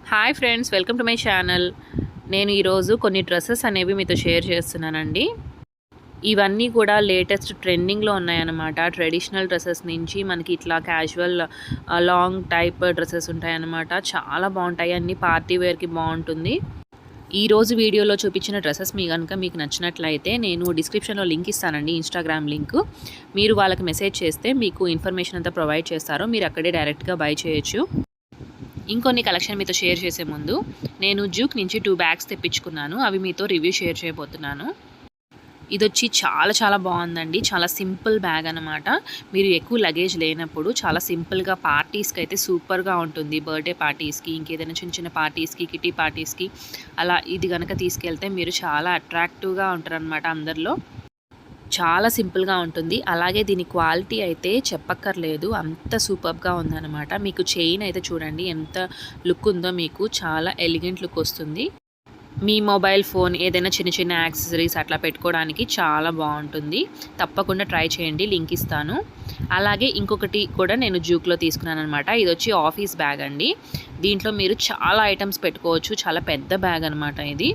Hi friends, welcome to my channel. నేను ఈరోజు కొన్ని డ్రెస్సెస్ అనేవి మీతో షేర్ చేస్తున్నానండి. ఇవన్నీ కూడా లేటెస్ట్ ట్రెండింగ్‌లో ఉన్నాయన్నమాట. ట్రెడిషనల్ డ్రెస్సెస్ నుంచి మనకి ఇట్లా క్యాజువల్ లాంగ్ టైప్ డ్రెస్సెస్ ఉంటాయన్నమాట. చాలా బాగుంటాయి. అన్నీ పార్టీ వేర్‌కి బాగుంటుంది. ఈరోజు వీడియోలో చూపించిన డ్రెస్సెస్ మీకు నచ్చినట్లయితే నేను డిస్క్రిప్షన్‌లో లింక్ ఇస్తానండి, ఇన్‌స్టాగ్రామ్ లింక్. మీరు వాళ్ళకి మెసేజ్ చేస్తే మీకు ఇన్ఫర్మేషన్ అంతా ప్రొవైడ్ చేస్తారు. మీరు అక్కడే డైరెక్ట్‌గా బై చేయొచ్చు. ఇంకొన్ని కలెక్షన్ మీతో షేర్ చేసే ముందు నేను జూక్ నుంచి 2 బ్యాగ్స్ తెప్పించుకున్నాను. అవి మీతో రివ్యూ షేర్ చేయబోతున్నాను. ఇదొచ్చి చాలా బాగుందండి. చాలా సింపుల్ బ్యాగ్ అనమాట. మీరు ఎక్కువ లగేజ్ లేనప్పుడు చాలా సింపుల్‌గా పార్టీస్‌కి అయితే సూపర్‌గా ఉంటుంది. బర్త్‌డే పార్టీస్‌కి, ఇంకేదైనా చిన్న పార్టీస్‌కి, కిటీ పార్టీస్‌కి అలా ఇది గనక తీసుకెళ్తే మీరు చాలా అట్రాక్టివ్‌గా ఉంటారనమాట అందరిలో. చాలా సింపుల్‌గా ఉంటుంది. అలాగే దీని క్వాలిటీ అయితే చెప్పక్కర్లేదు. అంత సూపర్బ్‌గా ఉందనమాట. మీకు చైన్ అయితే చూడండి ఎంత లుక్ ఉందో, మీకు చాలా ఎలిగెంట్ లుక్ వస్తుంది. మీ మొబైల్ ఫోన్ ఏదైనా చిన్న యాక్సెసరీస్ అట్లా పెట్టుకోవడానికి చాలా బాగుంటుంది. తప్పకుండా ట్రై చేయండి, లింక్ ఇస్తాను. అలాగే ఇంకొకటి కూడా నేను జూక్‌లో తీసుకున్నాను అనమాట. ఇది వచ్చి ఆఫీస్ బ్యాగ్ అండి. దీంట్లో మీరు చాలా ఐటమ్స్ పెట్టుకోవచ్చు. చాలా పెద్ద బ్యాగ్ అనమాట ఇది.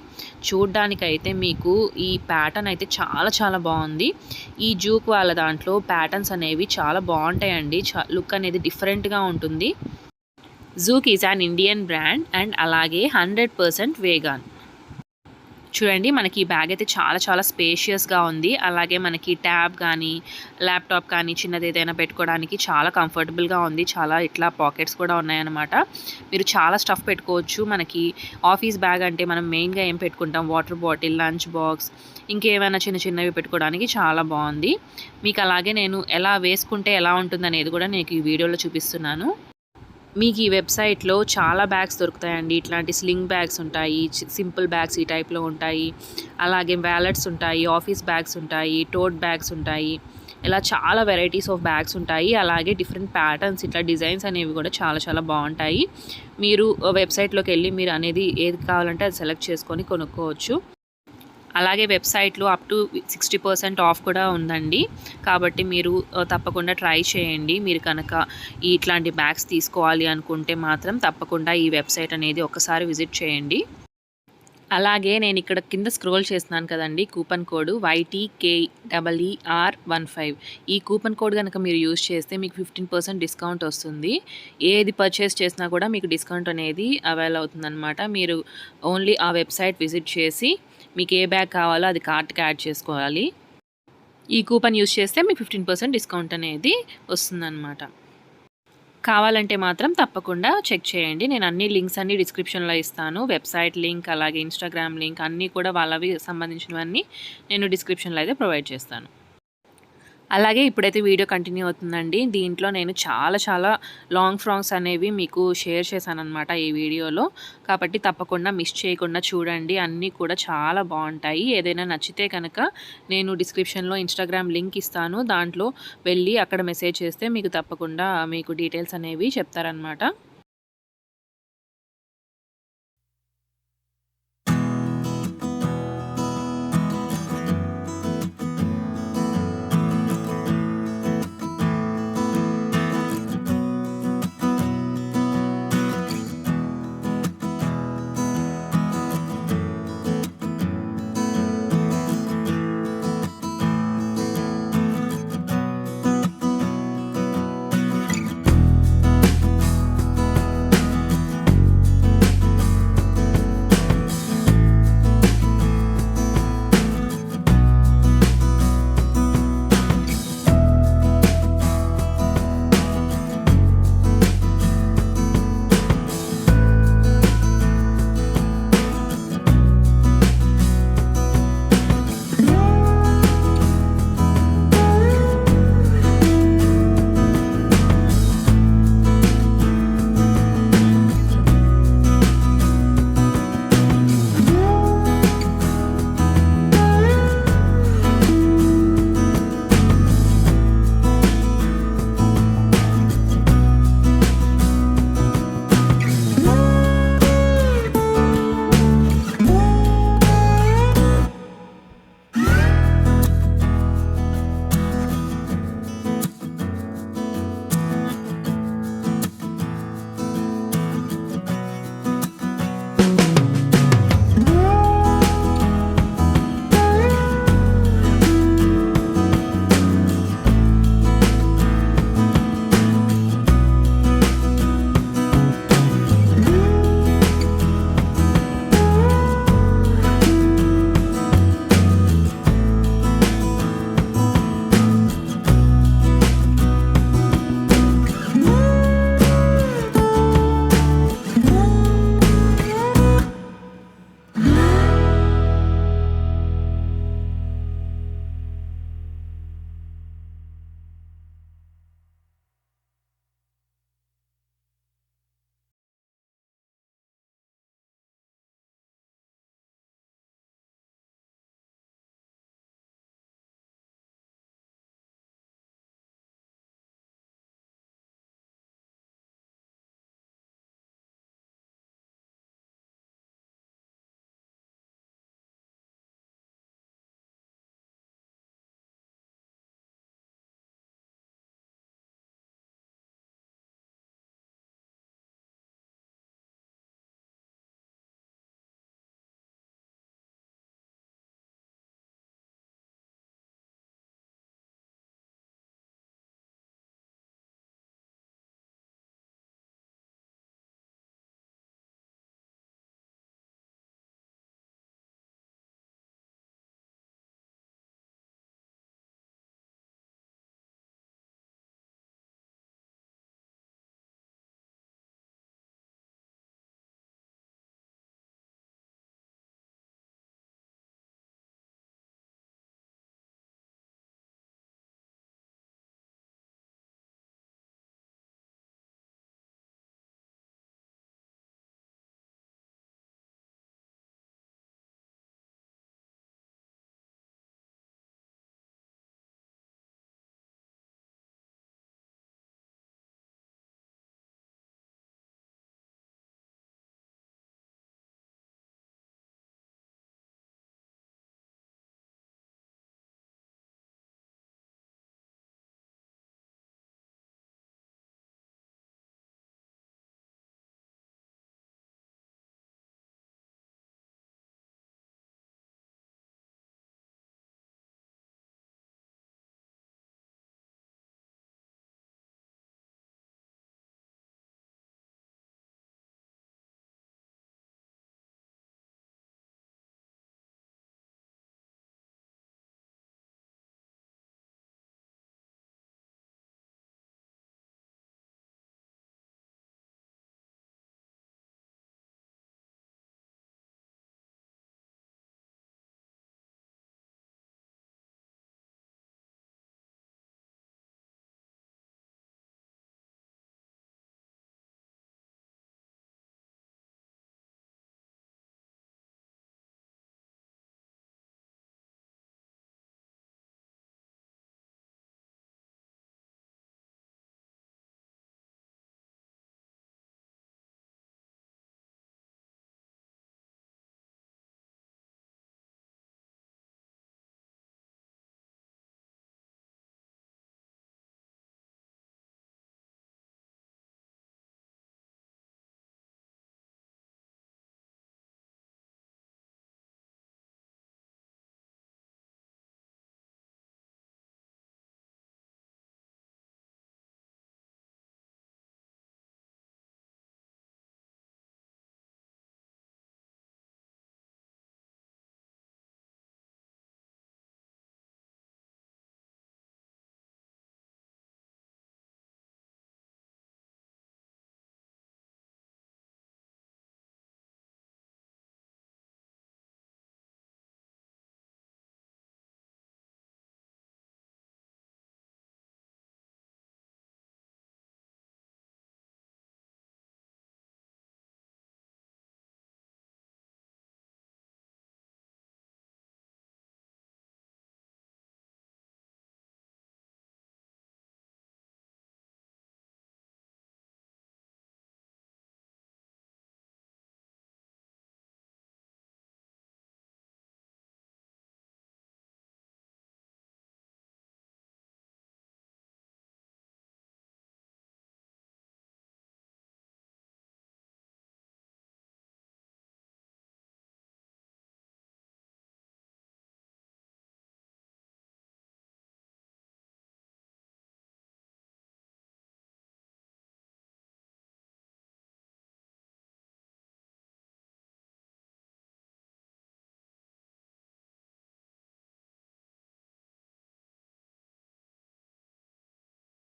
చూడ్డానికైతే మీకు ఈ ప్యాటర్న్ అయితే చాలా బాగుంది. ఈ జూక్ వాళ్ళ దాంట్లో ప్యాటర్న్స్ అనేవి చాలా బాగుంటాయండి. లుక్ అనేది డిఫరెంట్‌గా ఉంటుంది. Juke is an Indian brand and అలాగే 100% వేగాన్. చూడండి, మనకి ఈ బ్యాగ్ అయితే చాలా స్పేషియస్‌గా ఉంది. అలాగే మనకి ట్యాబ్ కానీ, ల్యాప్‌టాప్ కానీ చిన్నది ఏదైనా పెట్టుకోవడానికి చాలా కంఫర్టబుల్‌గా ఉంది. చాలా ఇట్లా పాకెట్స్ కూడా ఉన్నాయన్నమాట. మీరు చాలా స్టఫ్ పెట్టుకోవచ్చు. మనకి ఆఫీస్ బ్యాగ్ అంటే మనం మెయిన్‌గా ఏం పెట్టుకుంటాం, వాటర్ బాటిల్, లంచ్ బాక్స్, ఇంకేమైనా చిన్నవి పెట్టుకోవడానికి చాలా బాగుంది. మీకు అలాగే నేను ఎలా వేసుకుంటే ఎలా ఉంటుందనేది కూడా నేను ఈ వీడియోలో చూపిస్తున్నాను. మీకు ఈ వెబ్సైట్లో చాలా బ్యాగ్స్ దొరుకుతాయండి. ఇట్లాంటి స్లింగ్ బ్యాగ్స్ ఉంటాయి, సింపుల్ బ్యాగ్స్ ఈ టైప్లో ఉంటాయి. అలాగే వ్యాలెట్స్ ఉంటాయి, ఆఫీస్ బ్యాగ్స్ ఉంటాయి, టోట్ బ్యాగ్స్ ఉంటాయి. ఇలా చాలా వెరైటీస్ ఆఫ్ బ్యాగ్స్ ఉంటాయి. అలాగే డిఫరెంట్ ప్యాటర్న్స్, ఇట్లా డిజైన్స్ అనేవి కూడా చాలా బాగుంటాయి. మీరు వెబ్సైట్లోకి వెళ్ళి మీరు అనేది ఏది కావాలంటే అది సెలెక్ట్ చేసుకొని కొనుక్కోవచ్చు. అలాగే వెబ్సైట్లో అప్ టు 60% ఆఫ్ కూడా ఉందండి. కాబట్టి మీరు తప్పకుండా ట్రై చేయండి. మీరు కనుక ఇట్లాంటి బ్యాగ్స్ తీసుకోవాలి అనుకుంటే మాత్రం తప్పకుండా ఈ వెబ్సైట్ అనేది ఒకసారి విజిట్ చేయండి. అలాగే నేను ఇక్కడ కింద స్క్రోల్ చేస్తున్నాను కదండి, కూపన్ కోడ్ YTKEER15. ఈ కూపన్ కోడ్ కనుక మీరు యూజ్ చేస్తే మీకు 15% డిస్కౌంట్ వస్తుంది. ఏది పర్చేస్ చేసినా కూడా మీకు డిస్కౌంట్ అనేది అవైల్ అవుతుందన్నమాట. మీరు ఓన్లీ ఆ వెబ్సైట్ విజిట్ చేసి మీకు ఏ బ్యాగ్ కావాలో అది కార్ట్కి యాడ్ చేసుకోవాలి. ఈ కూపన్ యూజ్ చేస్తే మీకు 15% డిస్కౌంట్ అనేది వస్తుందన్నమాట. కావాలంటే మాత్రం తప్పకుండా చెక్ చేయండి. నేను అన్ని లింక్స్ అన్నీ డిస్క్రిప్షన్‌లో ఇస్తాను. వెబ్సైట్ లింక్, అలాగే ఇన్‌స్టాగ్రామ్ లింక్ అన్నీ కూడా వాళ్ళవి సంబంధించినవన్నీ నేను డిస్క్రిప్షన్‌లో అయితే ప్రొవైడ్ చేస్తాను. అలాగే ఇప్పుడైతే వీడియో కంటిన్యూ అవుతుందండి. దీంట్లో నేను చాలా లాంగ్ ఫ్రాక్స్ అనేవి మీకు షేర్ చేశాననమాట ఈ వీడియోలో. కాబట్టి తప్పకుండా మిస్ చేయకుండా చూడండి. అన్నీ కూడా చాలా బాగుంటాయి. ఏదైనా నచ్చితే కనుక నేను డిస్క్రిప్షన్‌లో ఇన్‌స్టాగ్రామ్ లింక్ ఇస్తాను. దాంట్లో వెళ్ళి అక్కడ మెసేజ్ చేస్తే మీకు తప్పకుండా మీకు డీటెయిల్స్ అనేవి చెప్తారనమాట.